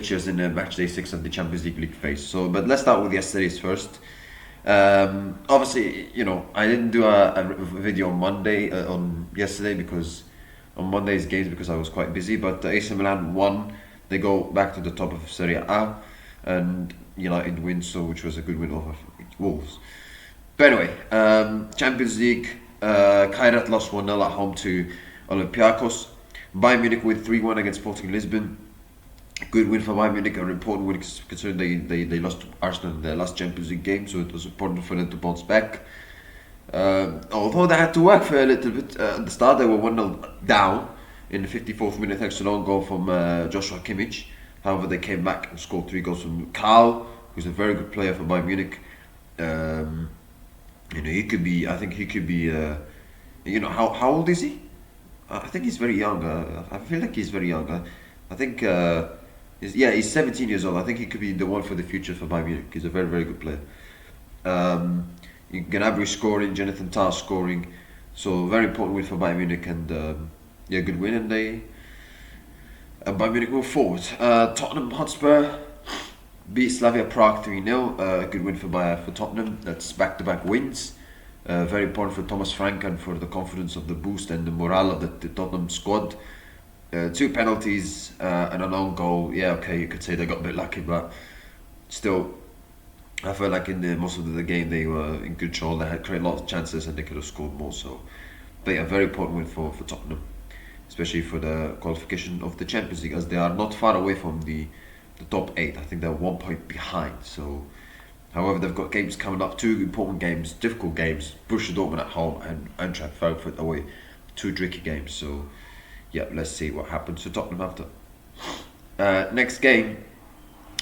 fixtures in match day 6 of the Champions League phase. So, but let's start with yesterday's first. Obviously, I didn't do a video on Monday on yesterday because on Monday's games because I was quite busy. But AC Milan won. They go back to the top of Serie A, and United win, so which was a good win over Wolves. But anyway, Champions League, Kairat lost 1-0 at home to Olympiacos. Bayern Munich win 3-1 against Sporting Lisbon. Good win for Bayern Munich, an important win considering they lost to Arsenal in their last Champions League game, so it was important for them to bounce back. Although they had to work for a little bit at the start, they were 1-0 down in the 54th minute thanks to an own goal from Joshua Kimmich. However, they came back and scored 3 goals from Karl, who's a very good player for Bayern Munich. He could be. I think he could be. How old is he? I think he's very young. I feel like he's very young. I think. He's 17 years old. I think he could be the one for the future for Bayern Munich. He's a very, very good player. Gnabry scoring, Jonathan Tah scoring, so very important win for Bayern Munich, and good win, and Bayern Munich move forward. Tottenham Hotspur beat Slavia Prague 3-0. A good win for Tottenham. That's back-to-back wins. Very important for Thomas Frank and for the confidence of the boost and the morale of the Tottenham squad. 2 penalties and an own goal. Yeah, okay, you could say they got a bit lucky, but still, I felt like in most of the game they were in control. They had created a lot of chances and they could have scored more. So, but a very important win for Tottenham, especially for the qualification of the Champions League, as they are not far away from the top 8. I think they're 1 point behind. So, however, they've got games coming up, 2 important games, difficult games. Borussia Dortmund at home and Eintracht Frankfurt away, 2 tricky games. So, yeah, let's see what happens to Tottenham after. Next game,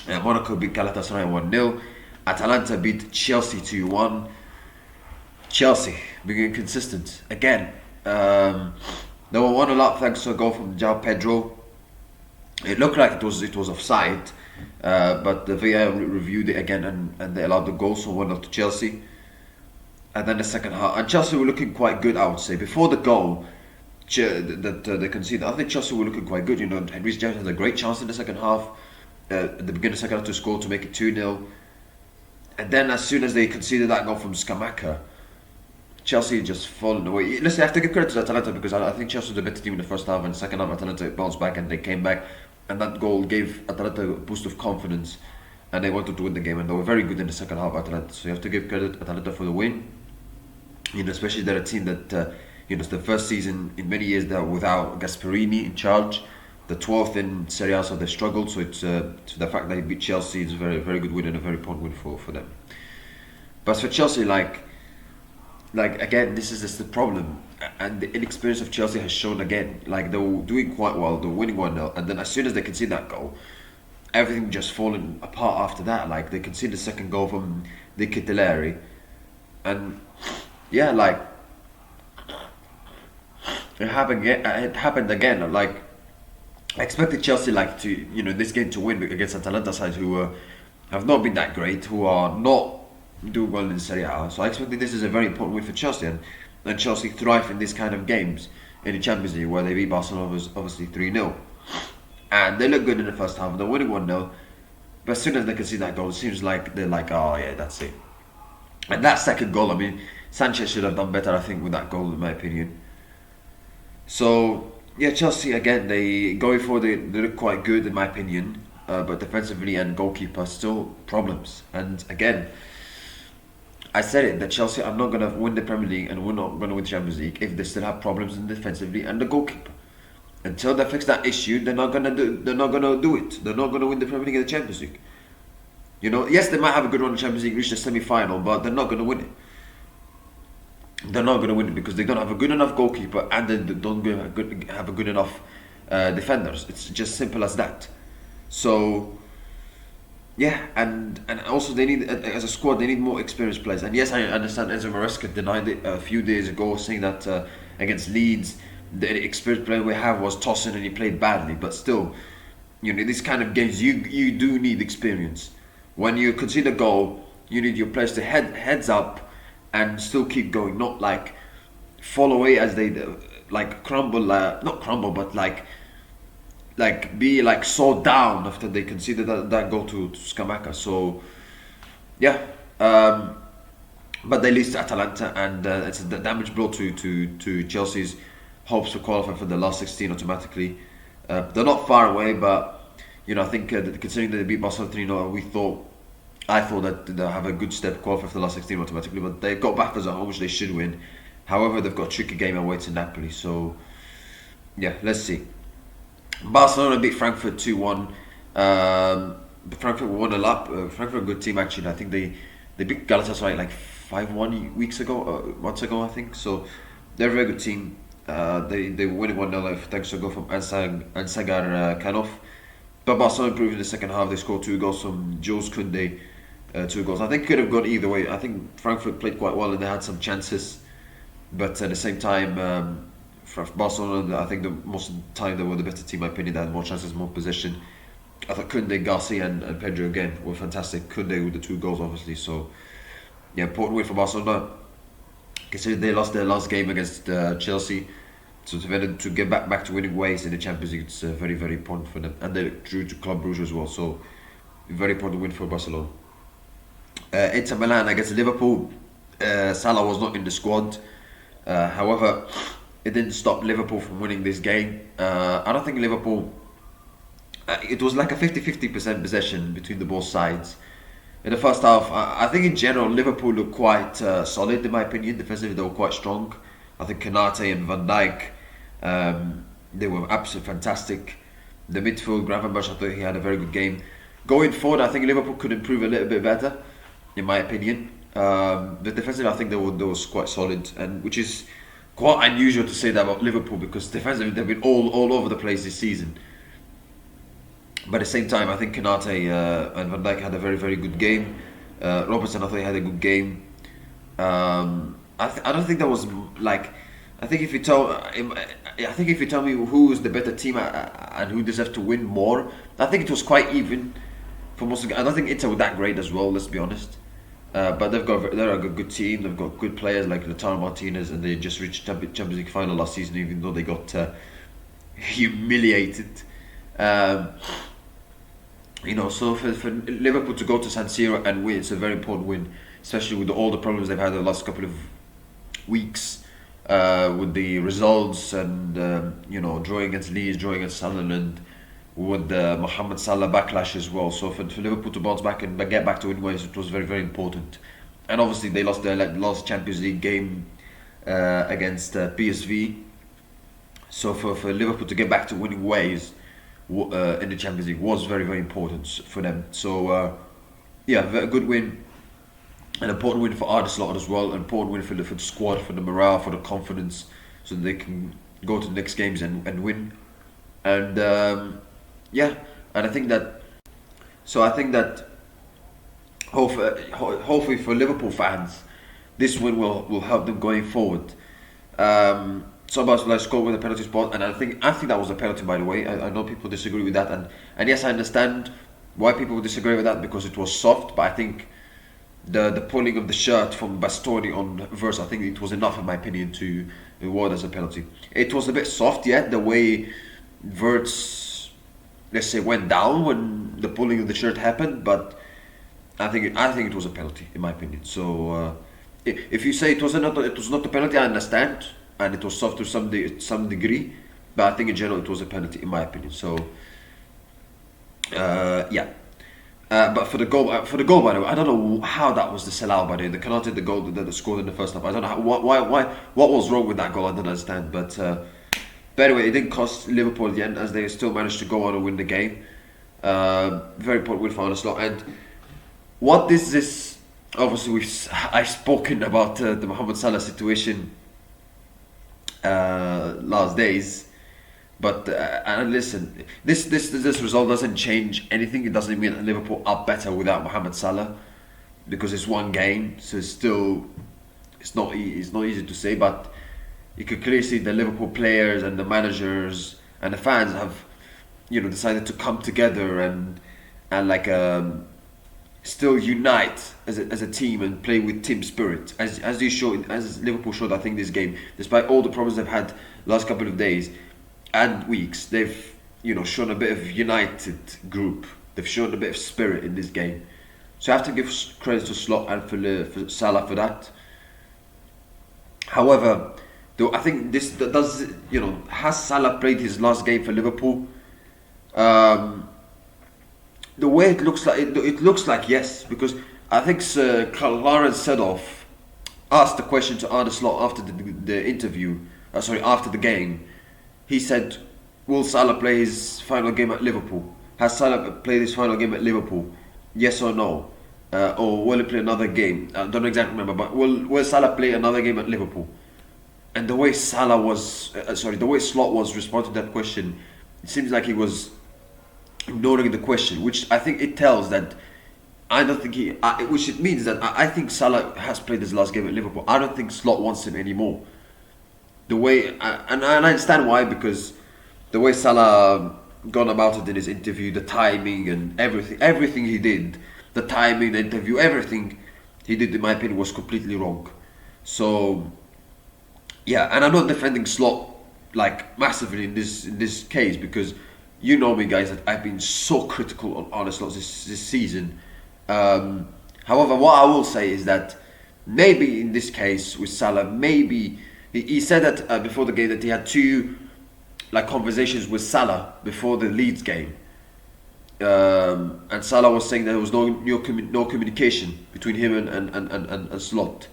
Monaco beat Galatasaray 1-0. Atalanta beat Chelsea 2-1. Chelsea being inconsistent again. They were 1-0 up thanks to a goal from João Pedro. It looked like it was offside, but the VAR reviewed it again and they allowed the goal, so 1-0 to Chelsea. And then the second half, and Chelsea were looking quite good, I would say. Before the goal that they conceded, I think Chelsea were looking quite good. Reece James had a great chance in the second half, at the beginning of the second half, to score to make it 2-0. And then as soon as they conceded that goal from Scamacca, Chelsea just fallen away. Listen, I have to give credit to Atalanta because I think Chelsea was a better team in the first half, and second half Atalanta bounced back and they came back, and that goal gave Atalanta a boost of confidence and they wanted to win the game, and they were very good in the second half, Atalanta. So you have to give credit to Atalanta for the win. Especially they're a team that it's the first season in many years they're without Gasperini in charge, the 12th in Serie A, so they struggled. So it's the fact that they beat Chelsea is a very, very good win and a very important win for them. But for Chelsea, like again, this is just the problem, and the inexperience of Chelsea has shown again. Like, they were doing quite well, they were winning 1-0, and then as soon as they concede that goal, everything just fallen apart after that. Like, they conceded the second goal from the Keteleri, and yeah, like it happened again. Like, I expected Chelsea to this game to win against Atalanta side who have not been that great, who are not doing well in Serie A. So I expected this is a very important win for Chelsea, and Chelsea thrive in these kind of games in the Champions League where they beat Barcelona obviously 3-0. And they look good in the first half, they're winning 1-0, but as soon as they can see that goal, it seems like they're like, oh yeah, that's it. And that second goal, I mean, Sanchez should have done better, I think, with that goal, in my opinion. So yeah, Chelsea again, they going forward, they look quite good in my opinion, but defensively and goalkeeper still problems. And again, I said it, that Chelsea are not going to win the Premier League and we're not going to win the Champions League if they still have problems in defensively and the goalkeeper. Until they fix that issue, they're not going to do it. They're not going to win the Premier League and the Champions League. Yes, they might have a good run in the Champions League, reach the semi-final, but they're not going to win it. They're not going to win it because they don't have a good enough goalkeeper and they don't have a good enough defenders. It's just simple as that. So yeah, and also they need, as a squad, they need more experienced players. And yes, I understand Enzo Maresca denied it a few days ago, saying that against Leeds, the experienced player we have was Tosin and he played badly. But still, these kind of games, you do need experience. When you concede a goal, you need your players to heads up and still keep going, not like fall away as they like crumble, not crumble, but like like be like so down after they conceded that goal to Scamacca. So yeah, but they lose to Atalanta, and it's a damage blow to Chelsea's hopes to qualify for the last 16 automatically. They're not far away, but I think considering that they beat Barcelona 3-0, I thought that they'll have a good step qualify for the last 16 automatically. But they've got Bathurst at home, which they should win. However, they've got a tricky game away to Napoli. So yeah, let's see. Barcelona beat Frankfurt 2-1. Frankfurt won a lot. Frankfurt a good team actually. I think they beat Galatasaray like 5-1 months ago I think. So they're a very good team. They were winning 1-0 thanks to a goal from Ansagar Kanov. But Barcelona improved in the second half. They scored 2 goals from Jules Koundé, 2 goals. I think it could have gone either way. I think Frankfurt played quite well and they had some chances, but at the same time, for Barcelona, I think the most of the time they were the better team. In my opinion, they had more chances, more possession. I thought Koundé, Garcia, and Pedro again were fantastic. Koundé with the 2 goals, obviously. So yeah, important win for Barcelona. Considering they lost their last game against Chelsea. So to get back to winning ways in the Champions League, it's very, very important for them. And they drew to Club Brugge as well, so very important win for Barcelona. Inter Milan against Liverpool. Salah was not in the squad. However, it didn't stop Liverpool from winning this game. I don't think Liverpool... it was like a 50-50% possession between the both sides. In the first half, I think in general, Liverpool looked quite solid in my opinion. Defensively, they were quite strong. I think Konate and Van Dijk, they were absolutely fantastic. The midfield, Gravenberch, I thought he had a very good game. Going forward, I think Liverpool could improve a little bit better, in my opinion. But defensively, I think they was quite solid, and which is quite unusual to say that about Liverpool because defensively they've been all over the place this season. But at the same time, I think Konate and Van Dijk had a very, very good game. Robertson, I thought he had a good game. I don't think that was like. I think if you tell me who is the better team and who deserves to win more, I think it was quite even for most. I don't think Inter were that great as well. Let's be honest. But they're a good team. They've got good players like Lautaro Martinez, and they just reached Champions League final last season, even though they got humiliated. So for Liverpool to go to San Siro and win, it's a very important win, especially with all the problems they've had the last couple of weeks with the results and drawing against Leeds, drawing against Sunderland, with the Mohamed Salah backlash as well. So for Liverpool to bounce back and get back to winning ways, it was very, very important. And obviously they lost their last Champions League game against PSV. So for Liverpool to get back to winning ways in the Champions League was very, very important for them. So a good win. An important win for Arne Slot as well. An important win for the squad, for the morale, for the confidence, so that they can go to the next games and win. And and I think that hopefully for Liverpool fans, this win will help them going forward. Somebody scored with a penalty spot, and I think that was a penalty, by the way. I know people disagree with that, and yes, I understand why people disagree with that because it was soft, but I think the pulling of the shirt from Bastoni on Verts, I think it was enough in my opinion to award as a penalty. It was a bit soft yet, the way Verts, let's say, went down when the pulling of the shirt happened, but I think it was a penalty in my opinion. So if you say it was not a penalty, I understand, and it was soft to some degree, but I think in general it was a penalty in my opinion. So but for the goal, by the way, I don't know how that was disallowed. By the way, the Konate, the goal that scored in the first half, I don't know what was wrong with that goal. I don't understand. But anyway, it didn't cost Liverpool at the end, as they still managed to go on and win the game. Very important win for Arne Slot. And what this obviously I've spoken about the Mohamed Salah situation last days. But and listen, this result doesn't change anything. It doesn't mean that Liverpool are better without Mohamed Salah, because it's one game, so it's not easy to say. But you could clearly see the Liverpool players and the managers and the fans have, decided to come together and still unite as a team and play with team spirit, as Liverpool showed. I think this game, despite all the problems they've had last couple of days and weeks, they've shown a bit of united group. They've shown a bit of spirit in this game. So I have to give credit to Slot and for Salah for that. However, though I think this does, has Salah played his last game for Liverpool? The way it looks like, it looks like yes, because I think Sir Clarence Seedorf asked the question to Arne Slot after the interview, after the game. He said, will Salah play his final game at Liverpool? Has Salah played his final game at Liverpool? Yes or no? Or will he play another game? I don't exactly remember, but will Salah play another game at Liverpool? And the way the way Slot was responding to that question, it seems like he was ignoring the question, which I think it tells that I don't think which it means that I think Salah has played his last game at Liverpool. I don't think Slot wants him anymore. The way, and I understand why, because the way Salah gone about it in his interview, the timing and everything he did, the timing, the interview, everything he did, in my opinion, was completely wrong. So, yeah, and I'm not defending Slot like massively in this case, because you know me, guys, that I've been so critical on Arne Slot this season. However, what I will say is that maybe in this case with Salah, maybe he said that before the game that he had two conversations with Salah before the Leeds game, and Salah was saying there was no communication between him and Slot.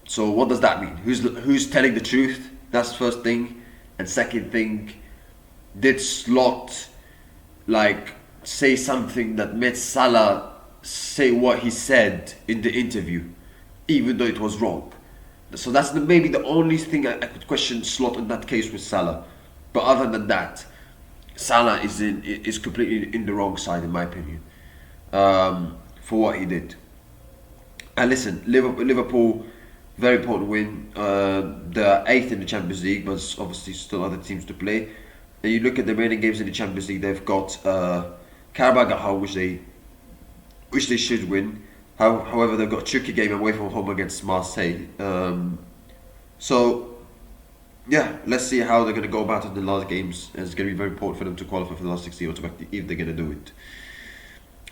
So what does that mean? Who's telling the truth? That's the first thing. And second thing, did Slot say something that made Salah say what he said in the interview, even though it was wrong? So that's maybe the only thing I could question Slot in that case with Salah. But other than that, Salah is completely in the wrong side, in my opinion, for what he did. And listen, Liverpool, very important win. They're 8th in the Champions League, but there's obviously still other teams to play. And you look at the remaining games in the Champions League, they've got Carabao at home, which they should win. However, they've got a tricky game away from home against Marseille. So, yeah, let's see how they're going to go about it in the last games. It's going to be very important for them to qualify for the last 16 automatically if they're going to do it.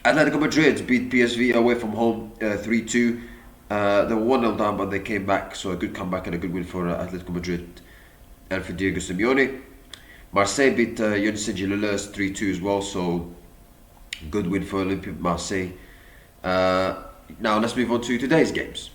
Atletico Madrid beat PSV away from home 3-2. They were 1-0 down, but they came back. So a good comeback and a good win for Atletico Madrid and for Diego Simeone. Marseille beat Union Saint-Gilloise 3-2 as well. So good win for Olympique Marseille. Now let's move on to today's games.